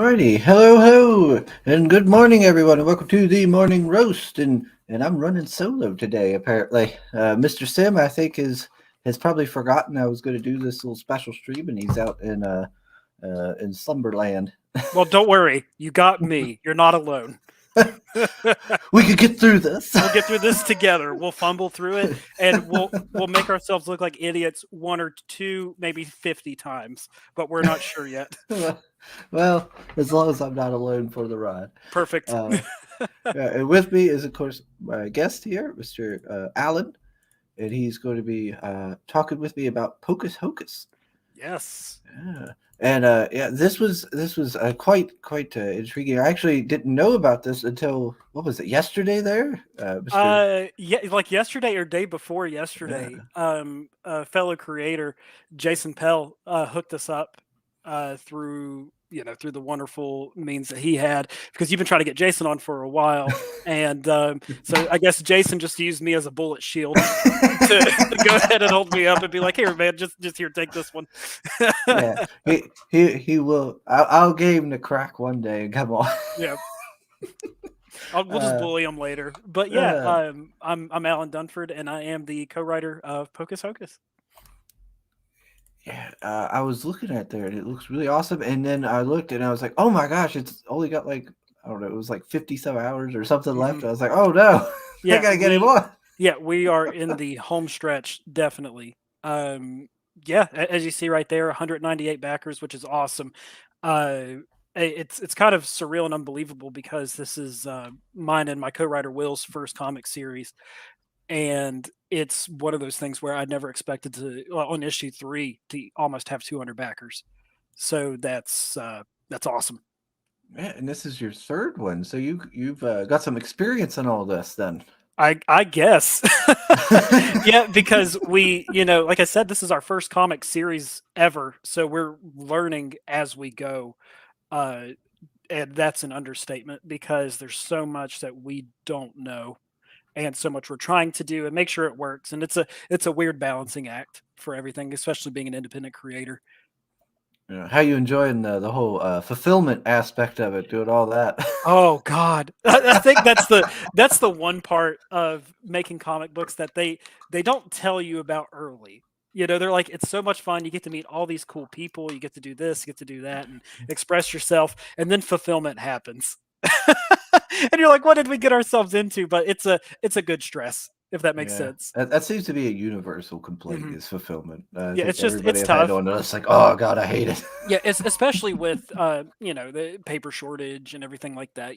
Alrighty, hello, and good morning, everyone, and welcome to the morning roast. And I'm running solo today. Apparently, Mr. Sim, I think, has probably forgotten I was going to do this little special stream, and he's out in Slumberland. Well, don't worry, you got me. You're not alone. We could get through this. We'll get through this together. We'll fumble through it, and we'll make ourselves look like idiots one or two, maybe 50 times, but we're not sure yet. Well, as long as I'm not alone for the ride. Perfect. And with me is, of course, my guest here, Mr. Allen, and he's going to be talking with me about Pocus Hocus. Yes. Yeah. And this was quite intriguing. I actually didn't know about this until what was it, yesterday? There, Yeah, like yesterday or day before yesterday. A fellow creator, Jason Pell, hooked us up through the wonderful means that he had, because you've been trying to get Jason on for a while, and so I guess Jason just used me as a bullet shield to go ahead and hold me up and be like, "Here, man, just here, take this one." Yeah, he will. I'll get him to crack one day and come on. Yeah. We'll just bully him later. But yeah, I'm Allen Dunford, and I am the co-writer of Pocus Hocus. Yeah, I was looking at there and it looks really awesome. And then I looked and I was like, oh my gosh, it's only got like, I don't know, it was like 57 hours or something left. I was like, oh no, Yeah, I gotta get him on. Yeah, we are in the home stretch, definitely. Yeah, as you see right there, 198 backers, which is awesome. It's kind of surreal and unbelievable because this is mine and my co-writer Will's first comic series, and it's one of those things where I never expected to, on issue 3, to almost have 200 backers. So that's awesome. Yeah, and this is your third one, so you've got some experience in all this then. I guess. Yeah, because we, like I said, this is our first comic series ever, so we're learning as we go. And that's an understatement because there's so much that we don't know and so much we're trying to do and make sure it works. And it's a weird balancing act for everything, especially being an independent creator. How you enjoying the whole fulfillment aspect of it, doing all that? Oh God, I think that's the one part of making comic books that they don't tell you about early. They're like, it's so much fun. You get to meet all these cool people. You get to do this, you get to do that, and express yourself. And then fulfillment happens, and you're like, what did we get ourselves into? But it's a good stress, if that makes sense. That seems to be a universal complaint is fulfillment. Yeah, it's just everybody it's I've had tough. on it's like, oh god, I hate it. Yeah, it's especially with the paper shortage and everything like that.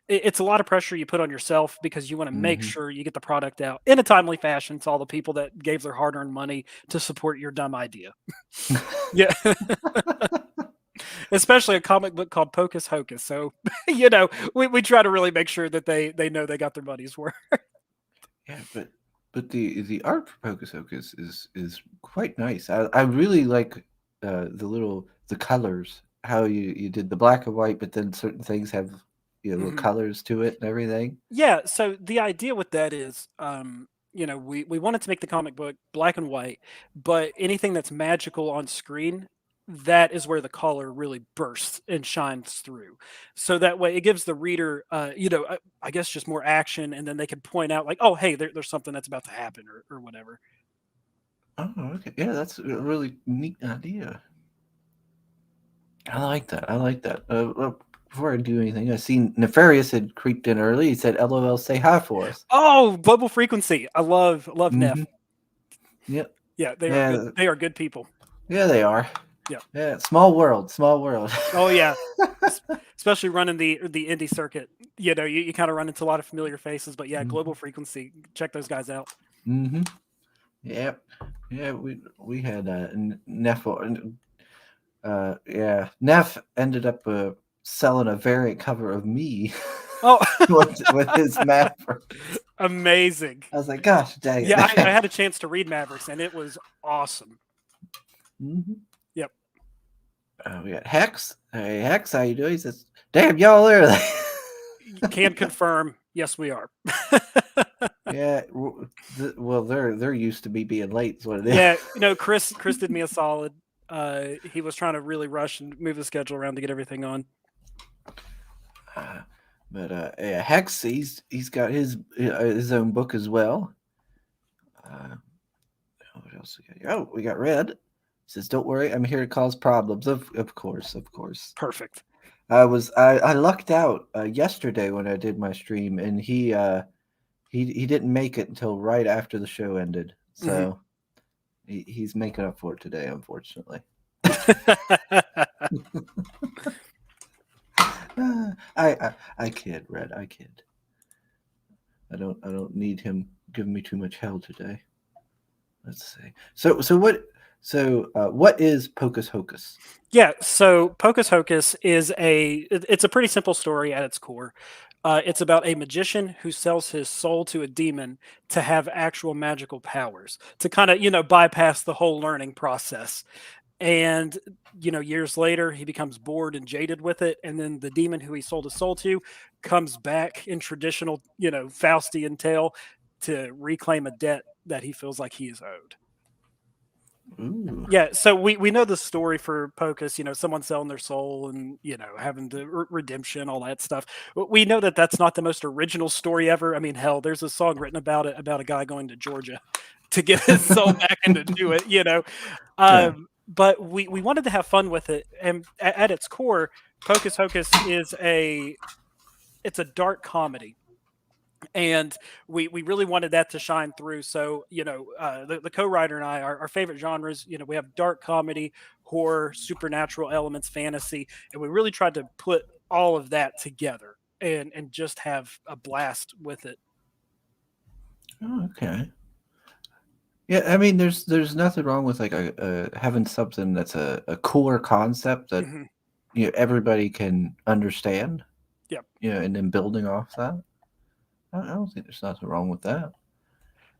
It's a lot of pressure you put on yourself because you want to make sure you get the product out in a timely fashion to all the people that gave their hard-earned money to support your dumb idea. Yeah. Especially a comic book called Pocus Hocus. So, we try to really make sure that they know they got their money's worth. Yeah, but the art for Pocus Hocus is quite nice. I really like the colors, how you did the black and white, but then certain things have little colors to it and everything. Yeah, so the idea with that is we wanted to make the comic book black and white, but anything that's magical on screen, that is where the color really bursts and shines through. So that way it gives the reader, I guess just more action, and then they can point out like, oh, hey, there's something that's about to happen or whatever. Oh, okay. Yeah, that's a really neat idea. I like that. Before I do anything, I seen Nefarious had creeped in early. He said, "LOL, say hi for us." Oh, Global Frequency. I love Neff. Yep. Yeah, they are good people. Yeah, they are. Yeah. Small world. Oh yeah. Especially running the indie circuit. You kind of run into a lot of familiar faces, but yeah, Global Frequency. Check those guys out. Yep. Yeah, we had Neff. Neff ended up selling a variant cover of me. Oh, with his Mavericks. Amazing. I was like, gosh, dang it. Yeah, I had a chance to read Mavericks, and it was awesome. Yep. We got Hex. Hey, Hex, how you doing? He says, damn, y'all there. Can confirm. Yes, we are. Yeah. Well, they're used to me being late. Is what it is. Yeah. Chris did me a solid. He was trying to really rush and move the schedule around to get everything on. Uh, but yeah, Hex, he's got his own book as well. Uh, what else we got? Oh, we got Red. Says, "Don't worry, I'm here to cause problems." Of course, of course. Perfect. I lucked out yesterday when I did my stream, and he didn't make it until right after the show ended. Mhm. So he's making up for it today, unfortunately. I kid, Red. I kid. I don't need him giving me too much hell today. Let's see. What is Pocus Hocus? Yeah, so Pocus Hocus it's a pretty simple story at its core. It's about a magician who sells his soul to a demon to have actual magical powers, to kind of, bypass the whole learning process. And, years later, he becomes bored and jaded with it. And then the demon who he sold his soul to comes back in traditional, Faustian tale to reclaim a debt that he feels like he is owed. Ooh. Yeah, so we know the story for Pocus, someone selling their soul and, having the redemption, all that stuff. We know that that's not the most original story ever. I mean, hell, there's a song written about it, about a guy going to Georgia to get his soul back and to do it. Yeah. But we wanted to have fun with it, and at its core, Pocus Hocus it's a dark comedy, and we really wanted that to shine through. So the co-writer and I, our favorite genres, we have dark comedy, horror, supernatural elements, fantasy, and we really tried to put all of that together and just have a blast with it. Oh, okay. Yeah, I mean, there's nothing wrong with like having something that's a core concept that Hmm. everybody can understand. Yep. And then building off that. I don't think there's nothing wrong with that.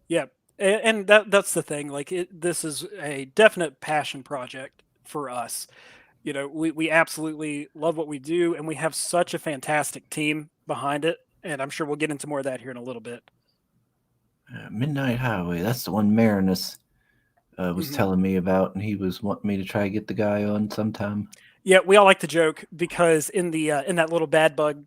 Yep. And that's the thing. Like this is a definite passion project for us. We absolutely love what we do, and we have such a fantastic team behind it. And I'm sure we'll get into more of that here in a little bit. Midnight Highway. That's the one Marinus was Hmm. telling me about, and he was wanting me to try to get the guy on sometime. Yeah, we all like to joke because in that little bad bug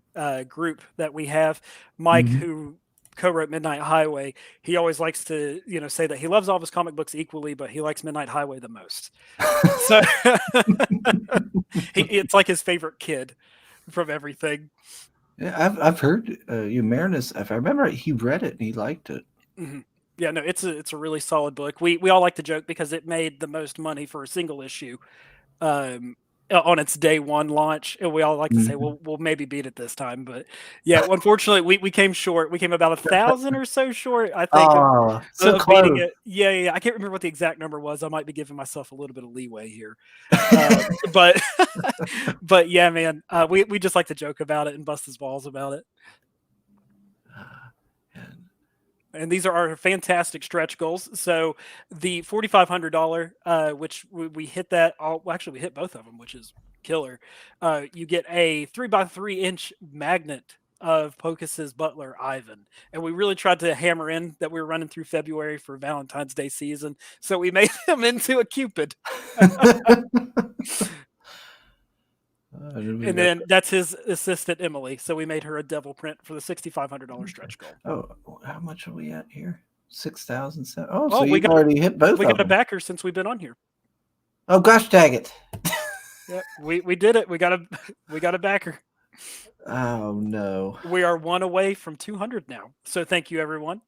group that we have, Mike, Hmm. who co-wrote Midnight Highway, he always likes to say that he loves all of his comic books equally, but he likes Midnight Highway the most. So it's like his favorite kid from everything. Yeah, I've heard Marinus. If I remember, he read it and he liked it. Hmm. Yeah, no, it's a really solid book. We all like to joke because it made the most money for a single issue um, on its day one launch, and we all like to say, Mhm. "Well, we'll maybe beat it this time." But yeah, unfortunately, we came short. We came about 1,000 or so short, I think, of, Oh, so of beating close. it. Yeah, yeah, yeah. I can't remember what the exact number was. I might be giving myself a little bit of leeway here, but but yeah, man, we just like to joke about it and bust his balls about it. And And these are our fantastic stretch goals. So the $4,500, which we hit that. Well, actually, we hit both of them, which is killer. You get a 3x3 inch magnet of Pocus's butler Ivan, and we really tried to hammer in that we were running through February for Valentine's Day season, so we made him into a Cupid, then we and got then that's his assistant Emily. So we made her a devil print for the $6,500 stretch goal. oh, how much are we at here? 6,000. Oh, so Oh, you've already hit both we of got a them. backer since we've been on here. Oh gosh, dang it! Yeah, we did it. We got a we got a backer. Oh no. We are one away from 200 now. So thank you, everyone.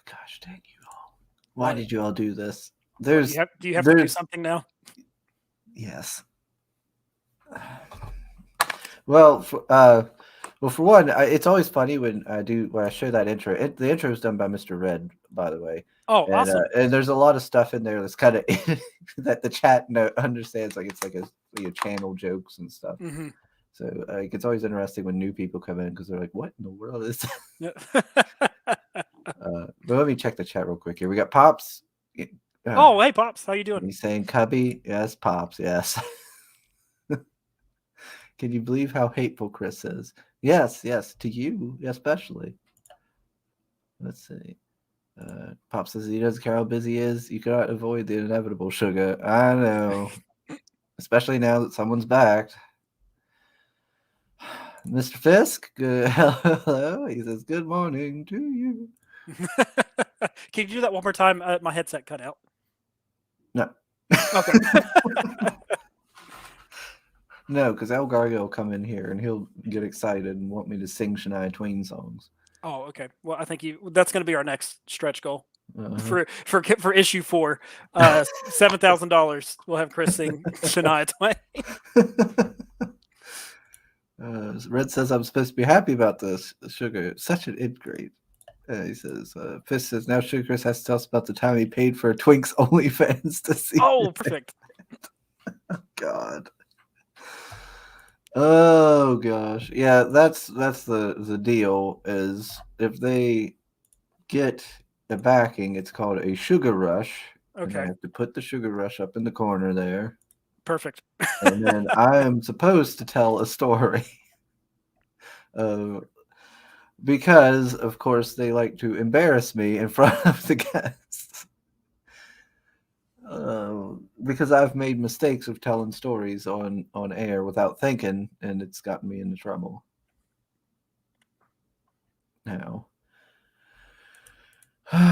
Gosh, dang you all! Why What? did you all do this? What There's, do you have to do there's, something now? yes. Well, for one, it's always funny when I show that intro. The intro is done by Mr. Red, by the way, Oh, and awesome. and there's a lot of stuff in there that's kind of that the chat understands, like it's like channel jokes and stuff. Hmm. So it's always interesting when new people come in because they're like, "What in the world is?" Yeah. But let me check the chat real quick here. We got Pops. Oh, hey, Pops. How you doing? He's saying Cubby. Yes, Pops. Yes. Can you believe how hateful Chris is? Yes, yes, to you especially. Let's see. Pop says he doesn't care how busy he is. You cannot avoid the inevitable, sugar. I know. Especially now that someone's back. Mr. Fisk, good, hello. He says, "Good morning to you." Can you do that one more time? My headset cut out. No, Okay. no, because Elgario will come in here and he'll get excited and want me to sing Shania Twain songs. Oh, okay. Well, I think that's going to be our next stretch goal Uh-huh. for issue 4. $7,000. We'll have Chris sing Shania Twain. Red says I'm supposed to be happy about this. Sugar, such an ingrate. He says, Fisk says, now Sugar Chris has to tell us about the time he paid for Twink's OnlyFans to see. Oh, perfect. God. Oh gosh. Yeah, that's the deal is if they get a backing, it's called a sugar rush. And I Okay. have to put the sugar rush up in the corner there. Perfect. And then I am supposed to tell a story. Because of course they like to embarrass me in front of the guests. Because I've made mistakes of telling stories on air without thinking, and it's gotten me into trouble. Now, and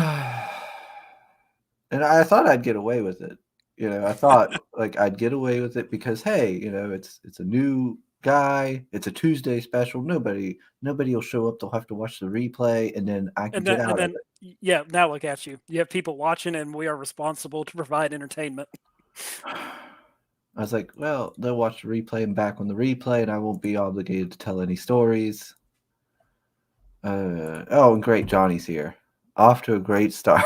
I thought I'd get away with it. I thought like I'd get away with it because hey, it's a new guy. It's a Tuesday special. Nobody will show up. They'll have to watch the replay, and then I can get out of it. Yeah, now look at you. You have people watching, and we are responsible to provide entertainment. I was like, well, they'll watch the replay and back on the replay, and I won't be obligated to tell any stories. Oh, and great, Johnny's here. Off to a great start.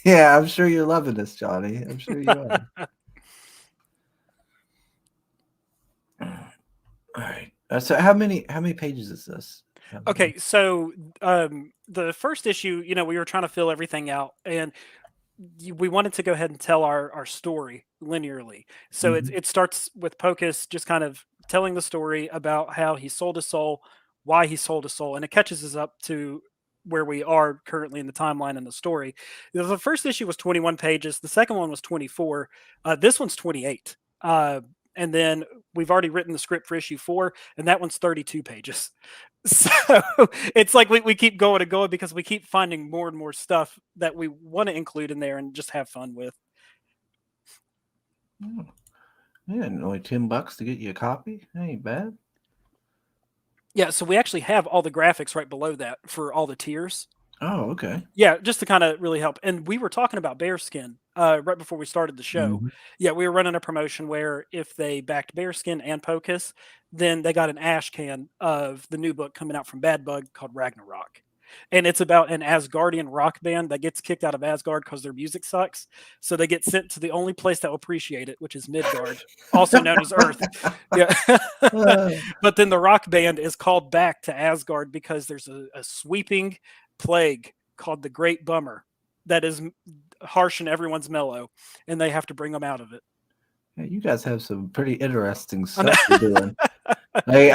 Yeah, I'm sure you're loving this, Johnny. I'm sure you are. All right. So how many pages is this? Okay, so the first issue, we were trying to fill everything out, and we wanted to go ahead and tell our story linearly. So Mhm. it starts with Pocus just kind of telling the story about how he sold his soul, why he sold his soul, and it catches us up to where we are currently in the timeline and the story. The first issue was 21 pages. The second one was 24. This one's 28. And then we've already written the script for issue 4, and that one's 32 pages. So it's like we keep going and going because we keep finding more and more stuff that we want to include in there and just have fun with. Oh. Yeah, and only $10 to get you a copy. That ain't bad. Yeah, so we actually have all the graphics right below that for all the tiers. Oh, okay. Yeah, just to kind of really help. And we were talking about Bearskin right before we started the show. Mhm. Yeah, we were running a promotion where if they backed Bearskin and Pocus, then they got an ash can of the new book coming out from Bad Bug called Ragnarok. And it's about an Asgardian rock band that gets kicked out of Asgard because their music sucks. So they get sent to the only place that will appreciate it, which is Midgard, also known as Earth. Yeah. But then the rock band is called back to Asgard because there's a sweeping plague called the Great Bummer that is harsh and everyone's mellow, and they have to bring them out of it. Yeah, you guys have some pretty interesting stuff you're doing. Like,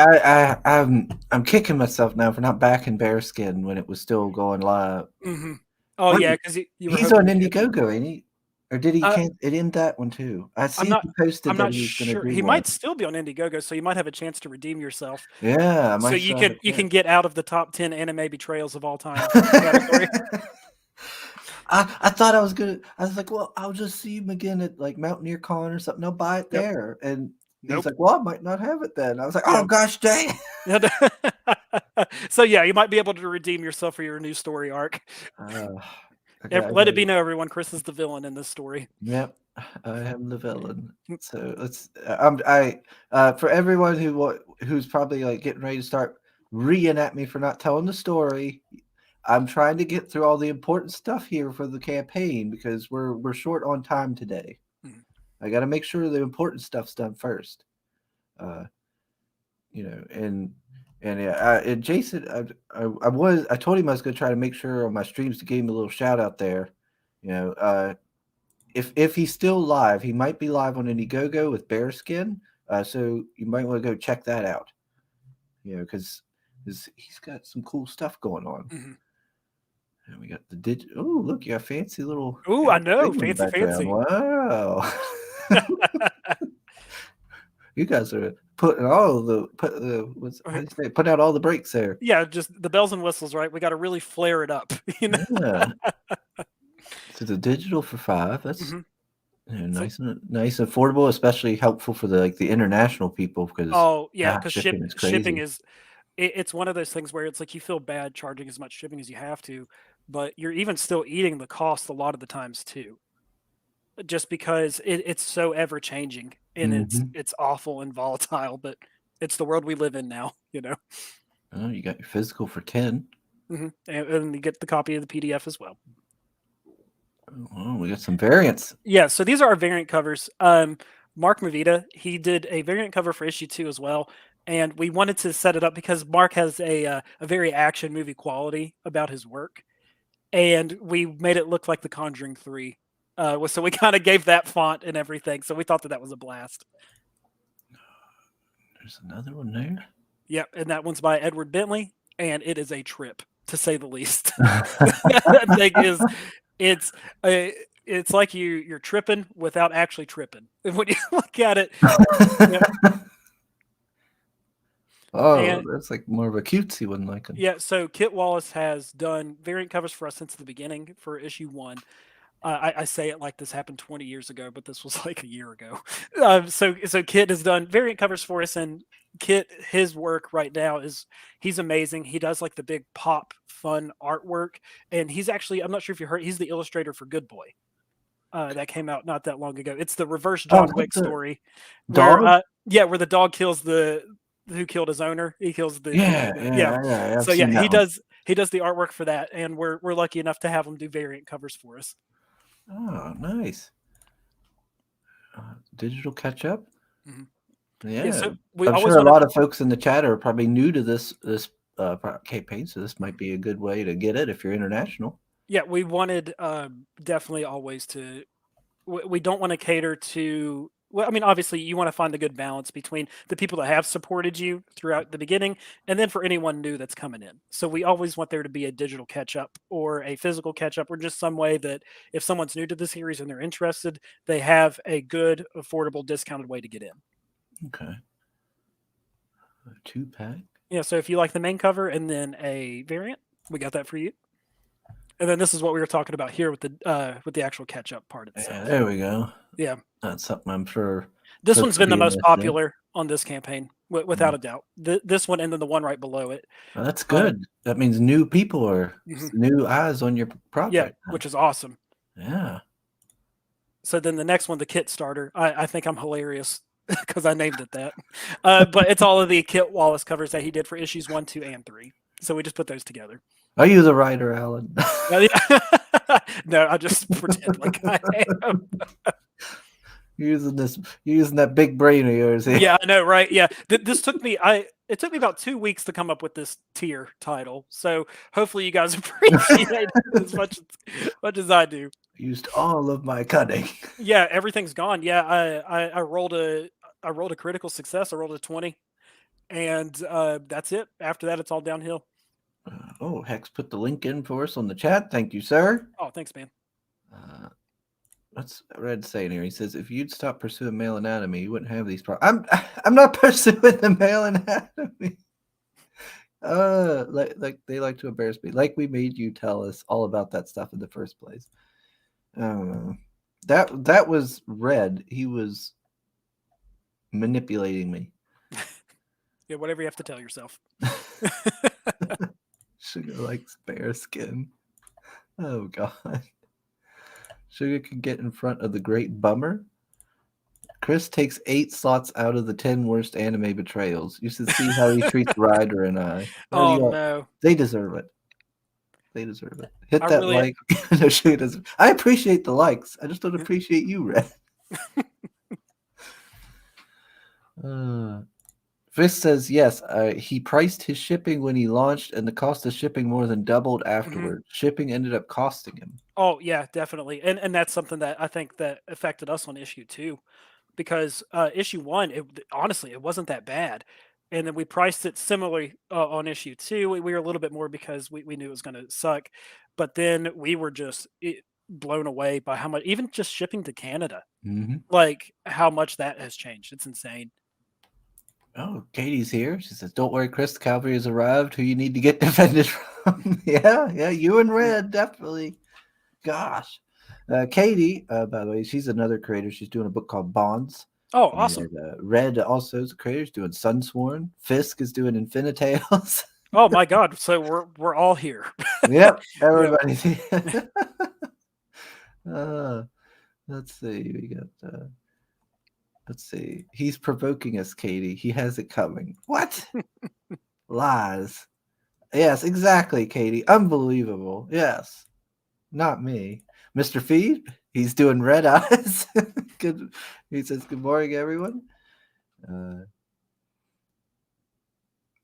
I'm kicking myself now for not backing Bearskin when it was still going live. Mm-hmm. Oh What? yeah, because you were He's hoping on to get. Indiegogo, ain't he? Or did he can't it end that one too? I I'm see not. he posted I'm that not he was going to sure. do He one. might still be on Indiegogo, so you might have a chance to redeem yourself. Yeah, I So might try you can get out of the top 10 anime betrayals of all time category. I thought I was like, well, I'll just see him again at like Mountaineer Con or something. I'll buy it Yep. there. And he's Nope. like, well, I might not have it then. I was like, oh Yeah. gosh, dang. So yeah, you might be able to redeem yourself for your new story arc. Let it be known, everyone. Chris is the villain in this story. Yep, I am the villain. Mm. So let's. For everyone who's probably like getting ready to start reeing at me for not telling the story, I'm trying to get through all the important stuff here for the campaign because we're short on time today. Mhm. I got to make sure the important stuff's done first. And yeah, and Jason, I told him I was going to try to make sure on my streams to give him a little shout out there. If he's still live, he might be live on Indiegogo with Bearskin. So you might want to go check that out. Because he's got some cool stuff going on. Mm-hmm. And we got the Oh, look, you got fancy little. Ooh, I know, thing in the fancy. background. Wow. You guys are putting all the how do you say put out all the brakes there. Yeah, just the bells and whistles, right? We got to really flare it up, you know. Yeah. So the digital for 5. That's hmm So, nice and affordable, especially helpful for the international people because oh yeah, because shipping is shipping crazy. is it's one of those things where it's like you feel bad charging as much shipping as you have to, but you're even still eating the cost a lot of the times too, just because it's so ever changing and Hmm. it's awful and volatile. But it's the world we live in now, you know. Oh, you got your physical for 10. And you get the copy of the PDF as well. Oh, we got some variants. Yeah, so these are our variant covers. Mark Mavita, he did a variant cover for issue 2 as well, and we wanted to set it up because Mark has a very action movie quality about his work, and we made it look like The Conjuring 3. So we kind of gave that font and everything. So we thought that was a blast. There's another one there. Yep, and that one's by Edward Bentley, and it is a trip to say the least. That thing is, it's uh, it's like you're tripping without actually tripping. And when you look at it, yeah, Oh, and that's like more of a cutesy one, like yeah. So Kit Wallace has done variant covers for us since the beginning for issue 1. I say it like this happened 20 years ago, but this was like a year ago. So Kit has done variant covers for us, and Kit, his work right now he's amazing. He does like the big pop fun artwork, and he's actually, I'm not sure if you heard, he's the illustrator for Good Boy. That came out not that long ago. It's the reverse oh, John Wick the story, where dog. where the dog kills the who killed his owner. He kills Yeah, yeah. yeah, I've So yeah, seen that one. he does the artwork for that, and we're lucky enough to have him do variant covers for us. Oh, nice. Digital catch up. hmm Yeah, Yeah, so we I'm always sure a want lot of folks in the chat are probably new to this campaign, so this might to. be a good way to get it if you're international. Yeah, we wanted definitely always to. We don't want to cater to. Well, I mean, obviously, you want to find the good balance between the people that have supported you throughout the beginning, and then for anyone new that's coming in. So we always want there to be a digital catch up, or a physical catch up, or just some way that if someone's new to the series and they're interested, they have a good, affordable, discounted way to get in. Okay, a 2-pack. Yeah. So if you like the main cover and then a variant, we got that for you. And then this is what we were talking about here with the actual catch up part Yeah, itself. there we go. Yeah. That's something I'm sure This folks one's will been the be most interested in. popular on this campaign, without Mm. a doubt. This one and then the one right below it. Well, that's Uh, good. That means new people or mhm. new eyes on your Yeah, project. which is awesome. Yeah. So then the next one, the kit starter, I think I'm hilarious because I named it that. But it's all of the Kit Wallace covers that he did for issues 1, 2, and 3. So we just put those together. Are you the writer, Alan? Yeah. No, I just pretend like I am. You're using that big brain of yours here. Yeah, I know, right? Yeah, this took me. It took me about 2 weeks to come up with this tier title. So hopefully you guys appreciate it much as I do. Used all of my cunning. Yeah, everything's gone. Yeah, I rolled a critical success. I rolled a 20, and that's it. After that, it's all downhill. Oh, Hex put the link in for us on the chat. Thank you, sir. Oh, thanks, man. What's Red saying here? He says, if you'd stop pursuing male anatomy, you wouldn't have these problems. I'm not pursuing the male anatomy. Like they like to embarrass me. Like we made you tell us all about that stuff in the first place. That was Red. He was manipulating me. Yeah, whatever you have to tell yourself. Sugar likes bear skin. Oh God. Sugar can get in front of the great bummer. Chris takes 8 slots out of the 10 worst anime betrayals. You should see how he treats Ryder and I. Oh no, They deserve it. They deserve it. Hit I that really like. No, Sugar doesn't. I appreciate the likes. I just don't appreciate you, Red. Fist says yes. He priced his shipping when he launched, and the cost of shipping more than doubled afterward. Shipping ended up costing him. Oh yeah, definitely, and that's something that I think that affected us on issue 2, because issue 1, honestly, it wasn't that bad, and then we priced it similarly on issue 2. We were a little bit more because we knew it was going to suck, but then we were just blown away by how much, even just shipping to Canada, Mm-hmm. like how much that has changed. It's insane. Oh, Katie's here. She says, "Don't worry, Chris. The cavalry has arrived. Who you need to get defended from?" Yeah, you and Red definitely. Gosh, Katie. By the way, she's another creator. She's doing a book called Bonds. Oh, And awesome. Red also is a creator. She's doing Sunsworn. Fisk is doing Infinitales. Oh my God. So we're all here. Yep, Yep. everybody's here. uh, let's see. We got. Let's see. He's provoking us, Katie. He has it coming. What? Lies. Yes, exactly, Katie. Unbelievable. Yes. Not me. Mr. Feed, he's doing red eyes. Good. He says, "Good morning, everyone." Uh,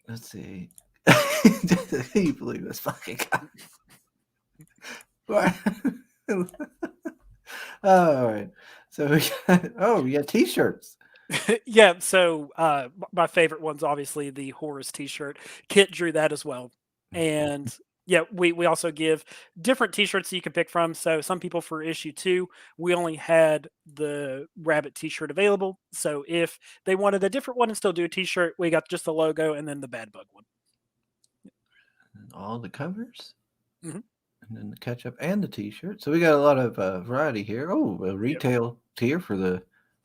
let's see. Can you believe this fucking guy? All right. So we got t-shirts. Yeah. So my favorite one's obviously the Horus T-shirt. Kit drew that as well, and yeah, we also give different T-shirts that you can pick from. So some people for issue 2, we only had the rabbit T-shirt available. So if they wanted a different one and still do a T-shirt, we got just the logo and then the bad bug one. And all the covers. Hmm. And then the ketchup and the t-shirt. So we got a lot of variety here. Oh, a Yep. retail tier for the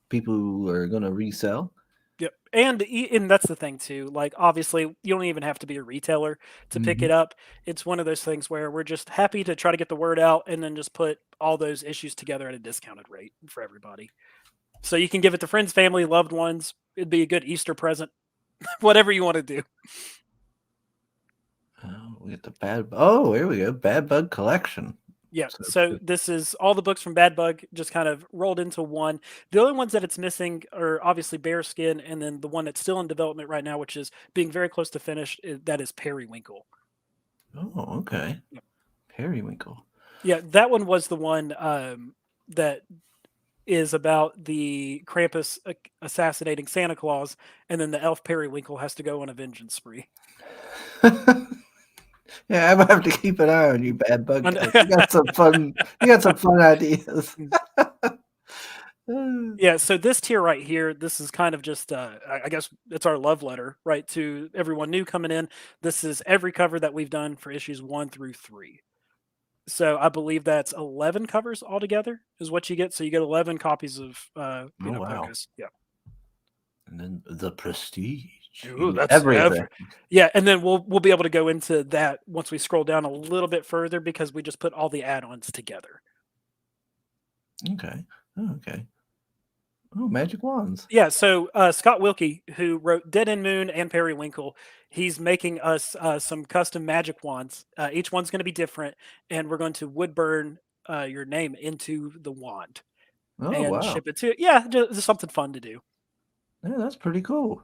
people who are going to resell. Yep. And that's the thing too. Like obviously, you don't even have to be a retailer to pick Mm-hmm. it up. It's one of those things where we're just happy to try to get the word out and then just put all those issues together at a discounted rate for everybody. So you can give it to friends, family, loved ones. It'd be a good Easter present. Whatever you want to do. Oh, we get the bad. Oh, here we go. Bad Bug Collection. Yeah. So this is all the books from Bad Bug just kind of rolled into one. The only ones that it's missing are obviously Bearskin, and then the one that's still in development right now, which is being very close to finished, that is Periwinkle. Oh, okay. Yep. Periwinkle. Yeah, that one was the one that is about the Krampus assassinating Santa Claus, and then the elf Periwinkle has to go on a vengeance spree. Yeah, I'm gonna have to keep an eye on you, Bad Bug And- guys. You got some fun. You got some fun ideas. yeah, so this tier right here, this is kind of just, I guess it's our love letter, right, to everyone new coming in. This is every cover that we've done for issues 1 through 3. So I believe that's 11 covers altogether is what you get. So you get 11 copies of, Oh wow! Pocus. Yeah. And then the Prestige. Ooh, You get that's everything. yeah, and then we'll be able to go into that once we scroll down a little bit further because we just put all the add-ons together. Okay. Oh, okay. Oh, magic wands. Yeah, so Scott Wilkie, who wrote Dead End Moon and Periwinkle, he's making us some custom magic wands. Each one's going to be different, and we're going to wood burn your name into the wand Oh and wow. ship it to. Yeah, just something fun to do. Yeah, that's pretty cool.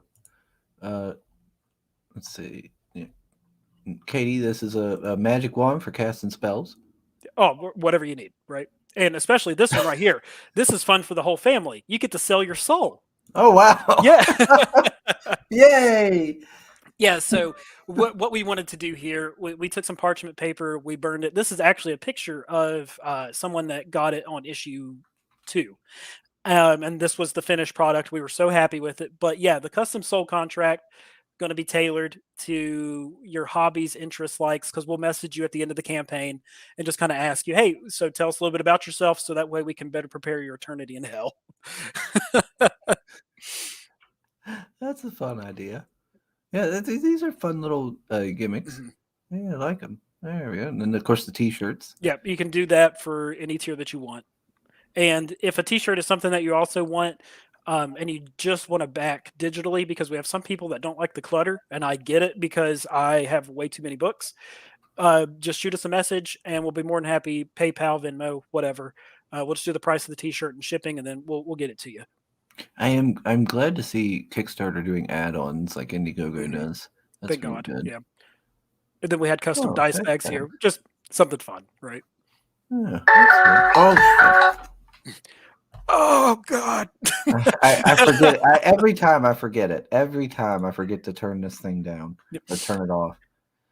Uh, let's see. Yeah. Katie, this is a magic wand for casting spells. Oh, whatever you need, right? And especially this one right here. This is fun for the whole family. You get to sell your soul. Oh wow! Yeah. Yay! Yeah, so what we wanted to do here, we took some parchment paper, we burned it. This is actually a picture of someone that got it on issue 2. And this was the finished product. We were so happy with it. But yeah, the custom soul contract going to be tailored to your hobbies, interests, likes, because we'll message you at the end of the campaign and just kind of ask you, hey, so tell us a little bit about yourself so that way we can better prepare your eternity in hell. That's a fun idea. Yeah, these are fun little gimmicks. Mhm. Yeah, I like them. There we go. And then, of course, the T-shirts. Yeah, you can do that for any tier that you want. And if a T-shirt is something that you also want, and you just want to back digitally, because we have some people that don't like the clutter, and I get it because I have way too many books. Just shoot us a message, and we'll be more than happy. PayPal, Venmo, whatever. We'll just do the price of the T-shirt and shipping, and then we'll get it to you. I'm glad to see Kickstarter doing add-ons like Indiegogo Mhm. does. That's Thank really God. good. Yeah. And then we had custom Oh, dice that's bags fun. here, just something fun, right? Yeah, that's good. Oh, Oh God. I forget. Every time I forget it. Every time I forget to turn this thing down or turn it off.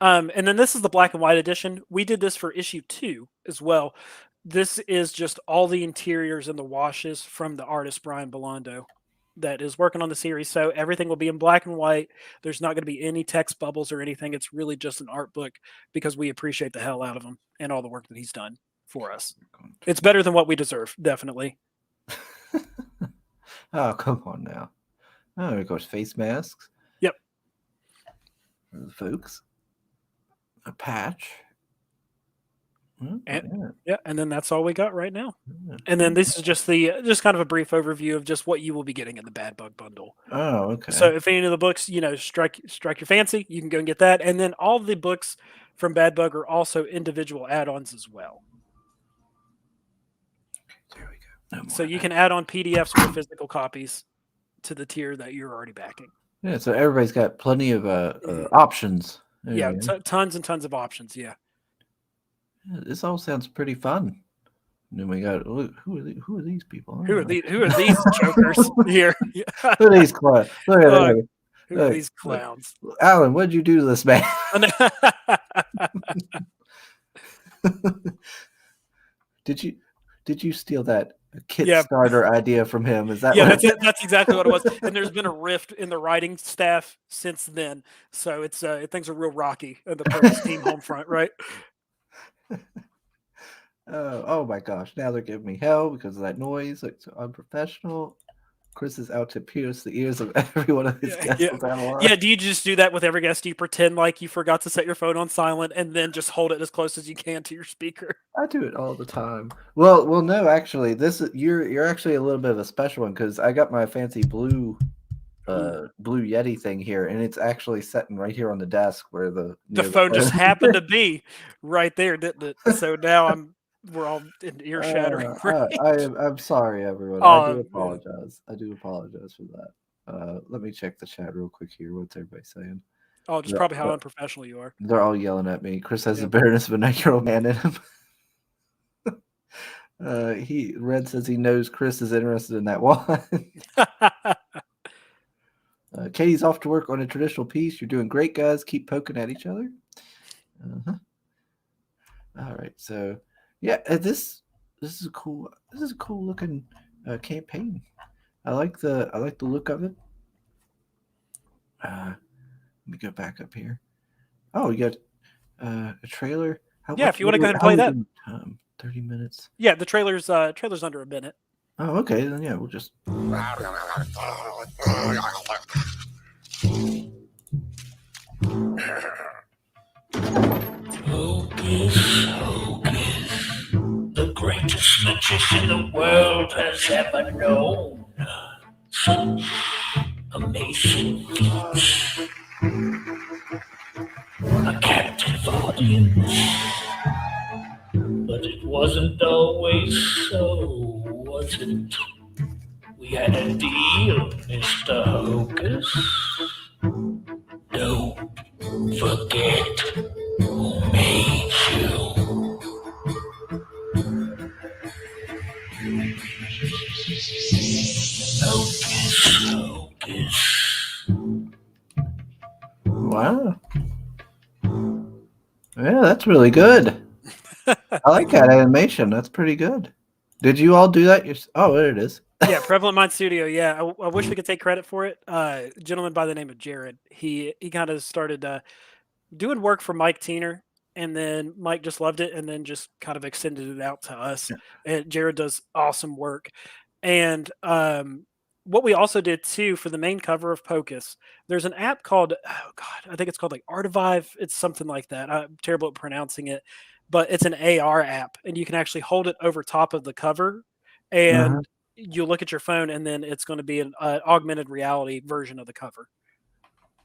And then this is the black and white edition. We did this for issue 2 as well. This is just all the interiors and the washes from the artist Brian Belando. that is working on the series. So everything will be in black and white. There's not going to be any text bubbles or anything. It's really just an art book because we appreciate the hell out of him and all the work that he's done for us. It's better than what we deserve, definitely. Oh, come on now. Oh, of course, face masks. Yep. Folks. A patch. And then that's all we got right now. And then this is just kind of a brief overview of just what you will be getting in the Bad Bug bundle. Oh, okay. So if any of the books, strike your fancy, you can go and get that. And then all the books from Bad Bug are also individual add-ons as well. There we go. So you can add on PDFs or physical copies to the tier that you're already backing. Yeah, so everybody's got plenty of options. Yeah, tons and tons of options. Yeah. This all sounds pretty fun. And then we got who are these people? Who are these jokers here? Who are these clowns? Look at who are these clowns? Alan, what did you do to this man? Did you steal that Kickstarter idea from him? Is that that's exactly what it was. And there's been a rift in the writing staff since then. So it's things are real rocky at the Pocus team home front, right? Oh my gosh! Now they're giving me hell because of that noise. It's unprofessional. Chris is out to pierce the ears of every one of his guests. Yeah, do you just do that with every guest? Do you pretend like you forgot to set your phone on silent and then just hold it as close as you can to your speaker? I do it all the time. Well, no, actually, you're actually a little bit of a special one because I got my fancy blue Yeti thing here, and it's actually sitting right here on the desk where the phone just happened to be right there, didn't it? So now we're all in ear shattering. I'm sorry, everyone. I do apologize. I do apologize for that. Let me check the chat real quick here. What's everybody saying? Oh, just probably how unprofessional you are. They're all yelling at me. Chris has the bitterness of a 9-year-old man in him. Red says he knows Chris is interested in that one. Katie's off to work on a traditional piece. You're doing great, guys. Keep poking at each other. All right, so yeah, this is a cool looking campaign. I like the look of it. Let me go back up here. Oh, you got a trailer. If you want to go ahead and play that. 30 minutes. Yeah, the trailer's under a minute. Oh, okay. Then yeah, we'll just. Hocus, hocus, the greatest magician the world has ever known. Such amazing feats, a captive audience. But it wasn't always so, was it? We had a deal, Mr. Hocus. Don't forget who made you. Hocus, hocus. Wow. Yeah, that's really good. I like that animation. That's pretty good. Did you all do that? Oh, there it is. Yeah, Prevalent Mind Studio. Yeah, I wish we could take credit for it. A gentleman by the name of Jared. He kind of started doing work for Mike Teener, and then Mike just loved it, and then just kind of extended it out to us. Yeah. And Jared does awesome work. And what we also did too for the main cover of Pocus, there's an app called I think it's called like Artivive. It's something like that. I'm terrible at pronouncing it, but it's an AR app, and you can actually hold it over top of the cover, and you look at your phone, and then it's going to be an augmented reality version of the cover.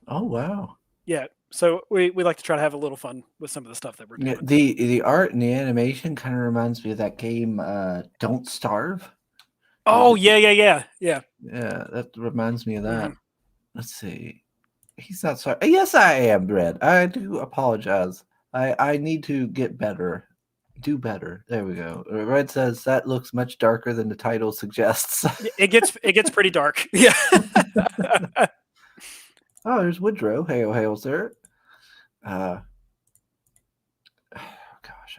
Oh wow! Yeah, so we like to try to have a little fun with some of the stuff that we're doing. The art and the animation kind of reminds me of that game Don't Starve. Oh yeah. That reminds me of that. Let's see. He's not sorry. Yes, I am, Red. I do apologize. I need to get better. Do better. There we go. Red says that looks much darker than the title suggests. It gets pretty dark. Yeah. Oh, there's Woodrow. Hail, sir. Gosh,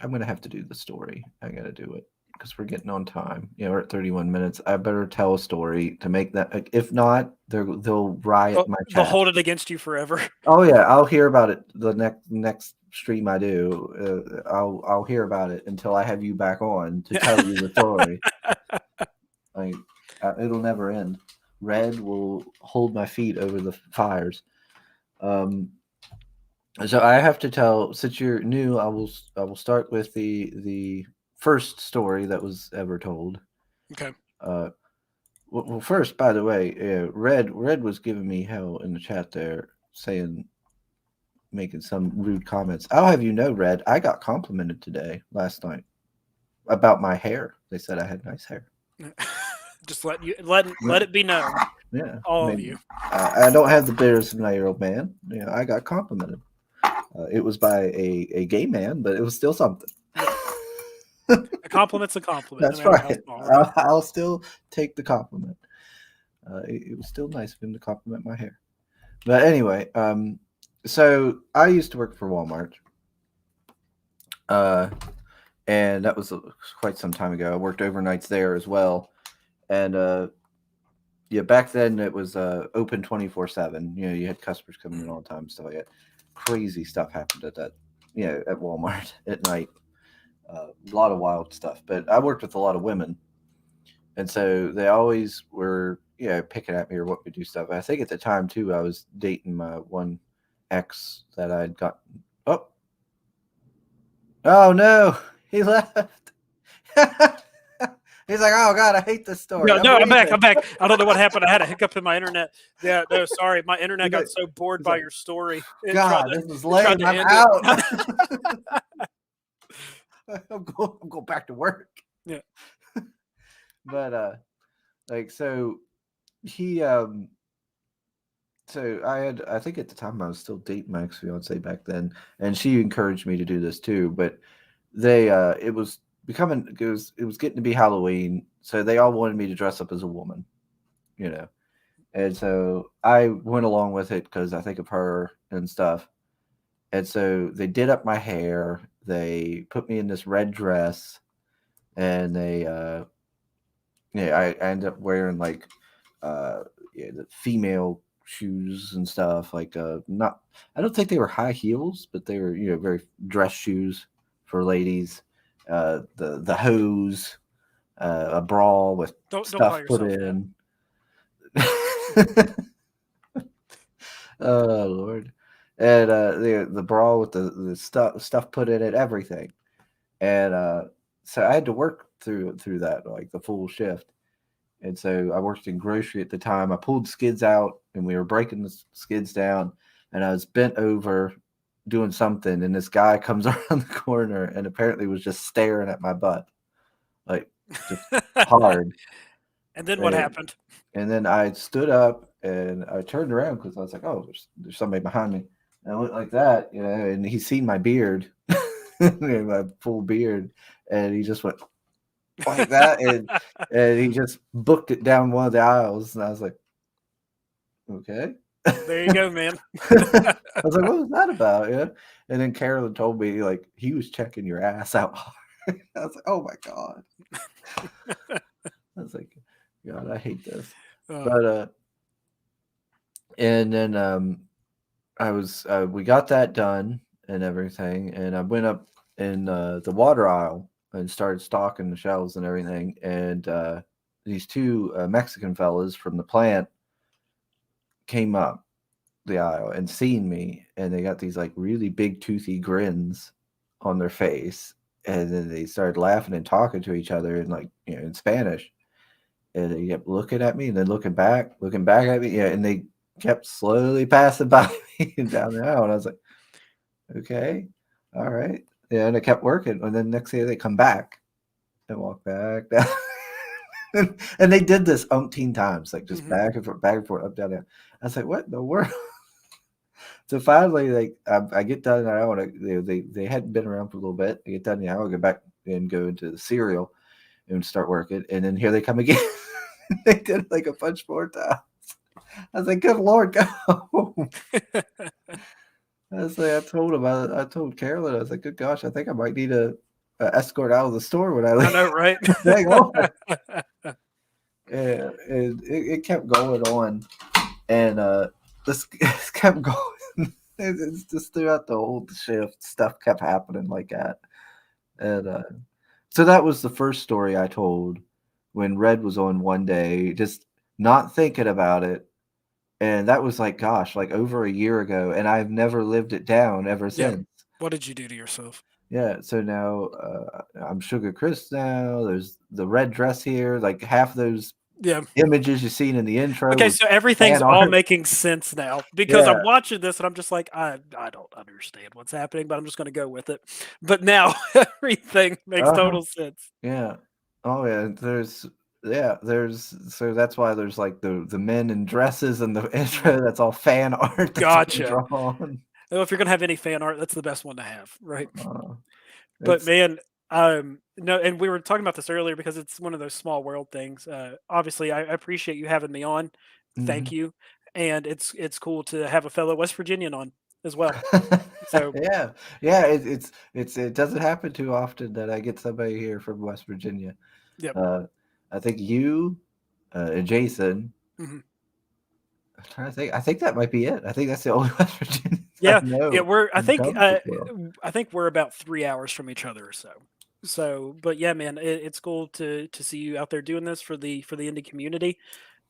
I'm gonna have to do the story. I gotta do it. because we're getting on time. We're at 31 minutes. I better tell a story to make that. If not, they'll riot my They'll chat. hold it against you forever. Oh yeah, I'll hear about it the next stream I do. I'll hear about it until I have you back on to tell you the story. Like it'll never end. Red will hold my feet over the fires. So I have to tell. Since you're new, I will start with the first story that was ever told. Okay. Well, first, by the way, Red was giving me hell in the chat there, making some rude comments. I'll have you know, Red, I got complimented last night about my hair. They said I had nice hair. Just let it be known. Yeah, all of you. I don't have the beard of a 9-year-old man. I got complimented. It was by a gay man, but it was still something. A compliment's a compliment. That's right. I'll still take the compliment. It was still nice of him to compliment my hair. But anyway, so I used to work for Walmart. And that was quite some time ago. I worked overnights there as well. And back then it was open 24/7. You had customers coming in all the time, stuff like that. Crazy stuff happened at that, at Walmart at night. A lot of wild stuff. But I worked with a lot of women, and so they always were, picking at me or what we do stuff. I think at the time too, I was dating my one ex that I'd gotten. Oh no, he left. He's like, oh God, I hate this story. No, I'm back. I don't know what happened. I had a hiccup in my internet. Yeah, no, sorry. My internet got so bored by your story. God, this is lame. I'm out. I'm going back to work. Yeah. But so he so I think at the time I was still dating my ex-fiance back then, and she encouraged me to do this too. But it was getting to be Halloween, so they all wanted me to dress up as a woman, and so I went along with it because I think of her and stuff. And so they did up my hair. They put me in this red dress, and I ended up wearing like the female shoes and stuff. Like I don't think they were high heels, but they were very dress shoes for ladies. The hose, a bra with stuff put in. Oh Lord. And the bra with the stuff put in it, everything. And so I had to work through that, like the full shift. And so I worked in grocery at the time. I pulled skids out, and we were breaking the skids down, and I was bent over doing something, and this guy comes around the corner and apparently was just staring at my butt, like just hard. And then what happened? And then I stood up and I turned around because I was like, oh, there's somebody behind me. And I went like that, and he's seen my beard, my full beard, and he just went like that, and he just booked it down one of the aisles, and I was like, okay. There you go, man. I was like, what was that about? Yeah. And then Carolyn told me, like, he was checking your ass out hard. I was like, oh my God. I was like, God, I hate this. But and then we got that done and everything, and I went up in the water aisle and started stocking the shelves and everything, and these two Mexican fellas from the plant came up the aisle and seen me, and they got these like really big toothy grins on their face, and then they started laughing and talking to each other in like in Spanish, and they kept looking at me and then looking back at me, and they kept slowly passing by me down the aisle, and I was like, okay, all right, and I kept working, and then next day they come back and walk back down. And they did this umpteen times, like just back and forth, up, down, down. I was like, what in the world? So finally, like I get done, and I want to. They hadn't been around for a little bit. I get done, I want to go back and go into the cereal and start working. And then here they come again. They did it like a bunch more times. I was like, good Lord, go home. I was like, I told Carolyn, I was like, good gosh, I think I might need a escort out of the store when I I leave. know, right? Dang over. And it kept going on, and this kept going. It's just throughout the whole shift, stuff kept happening like that, and so that was the first story I told when Red was on one day, just not thinking about it, and that was like, gosh, like over a year ago, and I've never lived it down ever Yeah. since. What did you do to yourself? Yeah, so now I'm Sugar Chris now. There's the red dress here, like half those Yeah. images you've seen in the intro Okay, was so everything's fan all art. making sense now because Yeah. I'm watching this and I'm just like, I don't understand what's happening, but I'm just going to go with it. But now everything makes Uh-huh. total sense. Yeah. Oh yeah. There's so that's why there's like the men in dresses and the intro. That's all fan art that's been Gotcha. drawn. Well, if you're going to have any fan art, that's the best one to have, right? Uh, But it's man, no, and we were talking about this earlier because it's one of those small world things. Obviously, I appreciate you having me on. Thank mhm. you, and it's cool to have a fellow West Virginian on as well. So Yeah, yeah. It doesn't happen too often that I get somebody here from West Virginia. yep. Uh, I think you and Jason. Mhm. I'm trying to think. I think that might be it. I think that's the only West Virginians I Yeah, yeah. know We're who've come before. I think we're about 3 hours from each other or so. So, but yeah, man, it's cool to see you out there doing this for the indie community,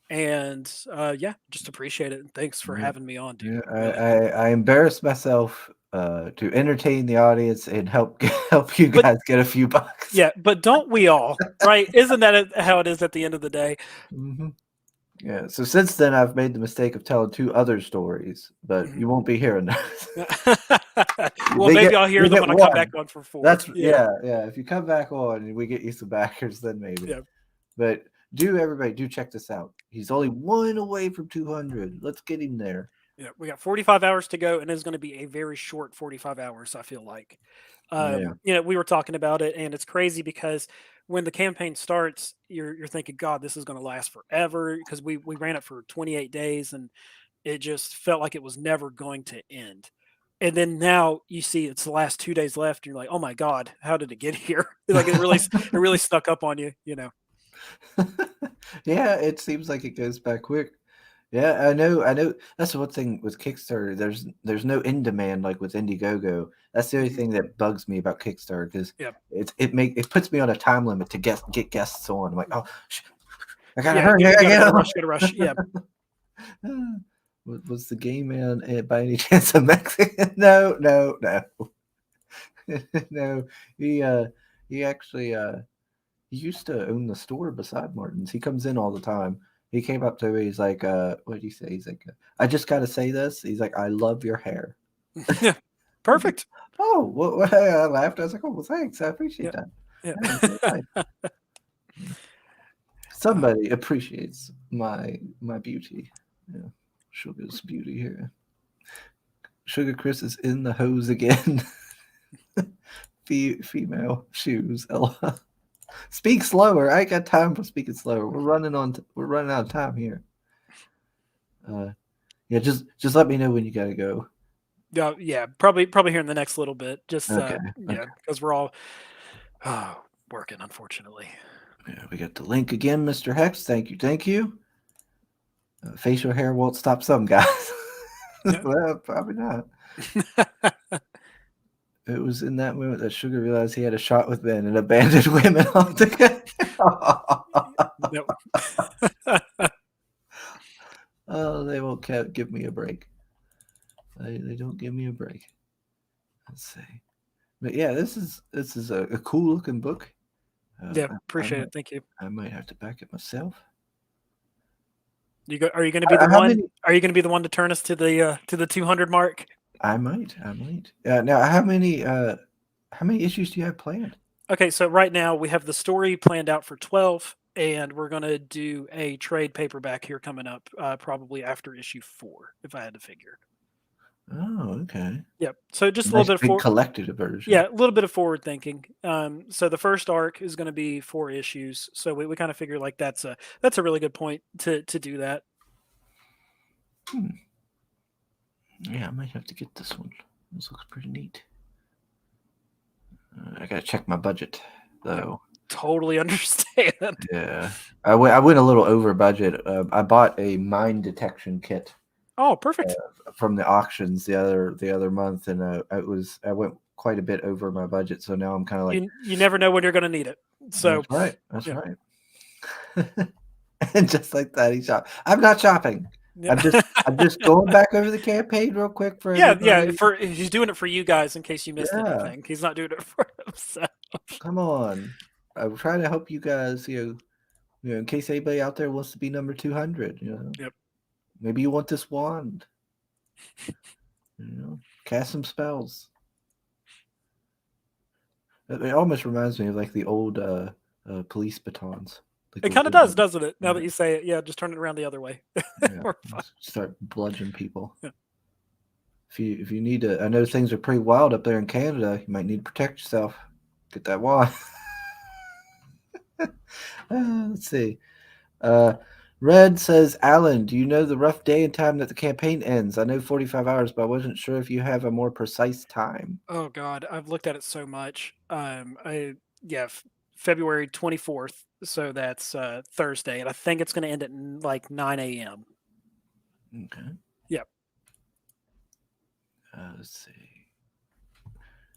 and yeah, just appreciate it. And thanks for Yeah, having me on, dude. yeah. Really. I embarrass myself to entertain the audience and help help you But guys get a few bucks. yeah, but don't we all, right? Isn't that how it is at the end of the day? Hmm. Yeah. So since then, I've made the mistake of telling two other stories, but Mhm. you won't be hearing those. Well, maybe I'll hear They them get when I come back one. on for 4. That's Yeah, yeah, yeah. If you come back on and we get you some backers, then maybe. yeah, But do everybody do check this out. He's only one away from 200. Let's get him there. yeah. We got 45 hours to go, and it's going to be a very short 45 hours. I feel like. Yeah. We were talking about it, and it's crazy because when the campaign starts, you're thinking, God, this is going to last forever because we ran it for 28 days, and it just felt like it was never going to end. And then now you see it's the last 2 days left, and you're like, oh my God, how did it get here? Like it really stuck up on you, you know. Yeah, it seems like it goes by quick. Yeah, I know. That's one thing with Kickstarter. There's no in demand like with Indiegogo. That's the only Mhm. thing that bugs me about Kickstarter because Yeah. it puts me on a time limit to get guests on. I'm like, oh, I gotta Yeah, hurry, I you gotta gotta get gotta on. rush, gotta rush. Yeah. Was the game man by any chance a Mexican? No, no, no, no. He he actually he used to own the store beside Martin's. He comes in all the time. He came up to me. He's like, what did he say? He's like, I just got to say this. He's like, I love your hair. Yeah. I was like, Perfect. oh, well, I laughed. I was like, oh, well, thanks. I Yeah. appreciate that. Yeah, it's Yeah. nice. Somebody appreciates my beauty. Yeah, Sugar's beauty here. Sugar Chris is in the hose again. Female shoes. Ella. Speak slower. I ain't got time for speaking slower. We're running out of time here. Yeah, just let me know when you gotta go. Yeah, probably here in the next little bit. Just Okay. yeah, Okay. because we're all working, unfortunately. Yeah, we got the link again, Mr. Hex. Thank you. Thank you. Facial hair won't stop some guys. Yeah. Well, probably not. It was in that moment that Sugar realized he had a shot with Ben and abandoned women altogether. Nope. Oh, they won't give me a break. They don't give me a break. Let's see. But yeah, this is a cool looking book. Yeah, I appreciate it. Thank you. might have to back it myself. Are you going to be the How one? many? Are you going to be the one to turn us to the 200 mark? I might. Now, how many issues do you have planned? Okay, so right now we have the story planned out for 12, and we're going to do a trade paperback here coming up, probably after issue 4, if I had to figure. Oh, okay. Yep. So just a Nice little bit big for collected version. yeah, a little bit of forward thinking. So the first arc is going to be 4 issues. So we kind of figure like that's a really good point to do that. Hmm. Yeah, I might have to get this one. This looks pretty neat. I gotta check my budget though. Totally understand. Yeah, I went a little over budget. I bought a mine detection kit Oh, perfect. from the auctions the other month, and I went quite a bit over my budget. So now I'm kind of like, You never know when you're going to need it. So that's right, that's yeah. right. And just like that, he shot. I'm not shopping. Yeah. I'm just going back over the campaign real quick for yeah, everybody. he's doing it for you guys in case you missed Yeah. anything. He's not doing it for himself. Come on, I'm trying to help you guys. In case anybody out there wants to be number 200. Yep. Maybe you want this wand. Cast some spells. It almost reminds me of like the old police batons. Like It kind of does, doesn't it? Now that you say it, yeah, just turn it around the other way. Yeah, start bludgeoning people. Yeah. If you need to, I know things are pretty wild up there in Canada. You might need to protect yourself. Get that wand. Let's see. Red says, Alan, do you know the rough day and time that the campaign ends? I know 45 hours, but I wasn't sure if you have a more precise time. Oh God, I've looked at it so much. February 24th, so that's Thursday, and I think it's going to end at like 9 a.m. Okay. Yep. Let's see.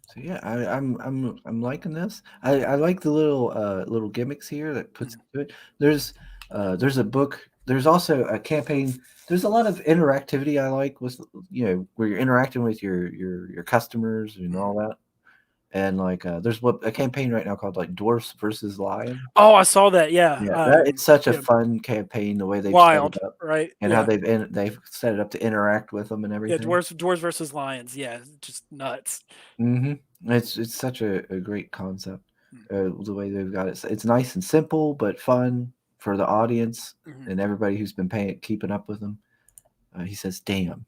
So yeah, I'm liking this. I like the little gimmicks here that puts into it. There's a book. There's also a campaign. There's a lot of interactivity I like with where you're interacting with your customers and all that. And like there's a campaign right now called like Dwarfs versus Lions. Oh, I saw that. Yeah, it's such a fun campaign. The way they've wild, set it up, right? And how they've set it up to interact with them and everything. Yeah, Dwarves versus Lions. Yeah, just nuts. Mm-hmm. It's such a great concept. The way they've got it, it's nice and simple but fun for the audience and everybody who's been keeping up with them. He says, "Damn,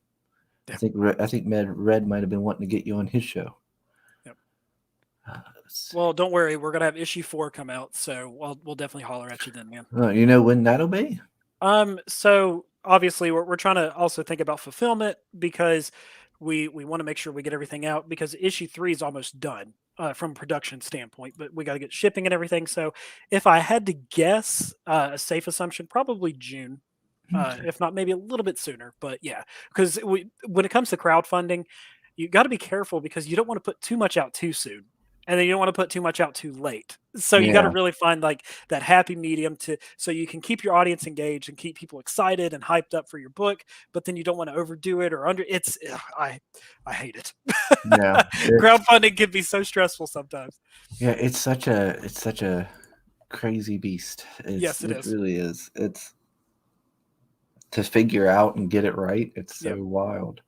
I think Red might have been wanting to get you on his show." Well, don't worry. We're gonna have issue 4 come out, so we'll definitely holler at you then, man. You know when that'll be? So obviously we're trying to also think about fulfillment because we want to make sure we get everything out because issue 3 is almost done from a production standpoint, but we got to get shipping and everything. So if I had to guess, a safe assumption, probably June. If not maybe a little bit sooner, but yeah, because when it comes to crowdfunding, you got to be careful because you don't want to put too much out too soon. And then you don't want to put too much out too late. So you got to really find like that happy medium so you can keep your audience engaged and keep people excited and hyped up for your book, but then you don't want to overdo it or I hate it. Yeah. Crowdfunding can be so stressful sometimes. Yeah, it's such a crazy beast. Yes, it is. It really is. It's to figure out and get it right. It's so wild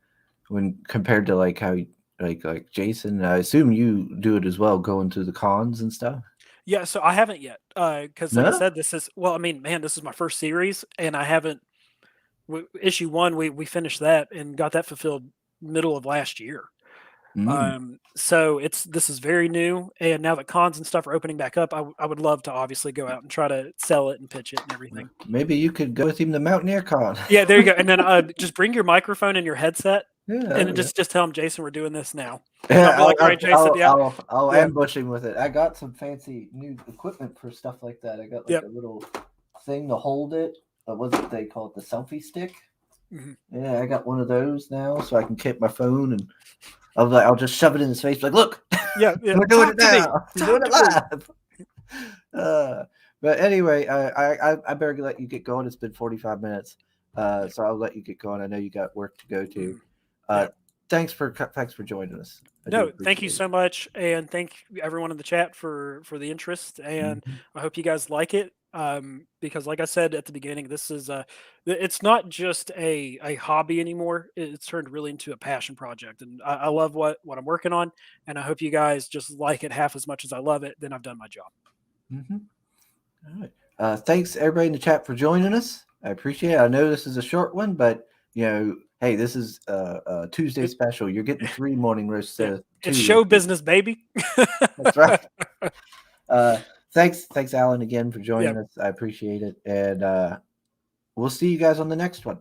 when compared to like how like Jason, I assume you do it as well, going to the cons and stuff. Yeah, so I haven't yet, because like I said, this is this is my first series, and I haven't. Issue 1, we finished that and got that fulfilled middle of last year. So this is very new, and now that cons and stuff are opening back up, I would love to obviously go out and try to sell it and pitch it and everything. Maybe you could go with him to Mountaineer Con. Yeah, there you go, and then just bring your microphone and your headset. Yeah, and just tell him, Jason, we're doing this now. Yeah, I'll ambush him with it. I got some fancy new equipment for stuff like that. I got like a little thing to hold it. What they call it, the selfie stick. Yeah, I got one of those now, so I can keep my phone and I'll just shove it in his face. Like, look, yeah, we're doing it now. We're doing it live. But anyway, I better let you get going. It's been 45 minutes, so I'll let you get going. I know you got work to go to. Thanks for joining us. Thank you so much, and thank everyone in the chat for the interest, and I hope you guys like it. Because like I said at the beginning, this is it's not just a hobby anymore. It's turned really into a passion project, and I love what I'm working on, and I hope you guys just like it half as much as I love it. Then I've done my job. All right. Thanks everybody in the chat for joining us. I appreciate it. I know this is a short one, but hey, this is a Tuesday special. You're getting 3 morning roasts. It's show business, baby. That's right. Thanks, Alan, again for joining us. I appreciate it, and we'll see you guys on the next one.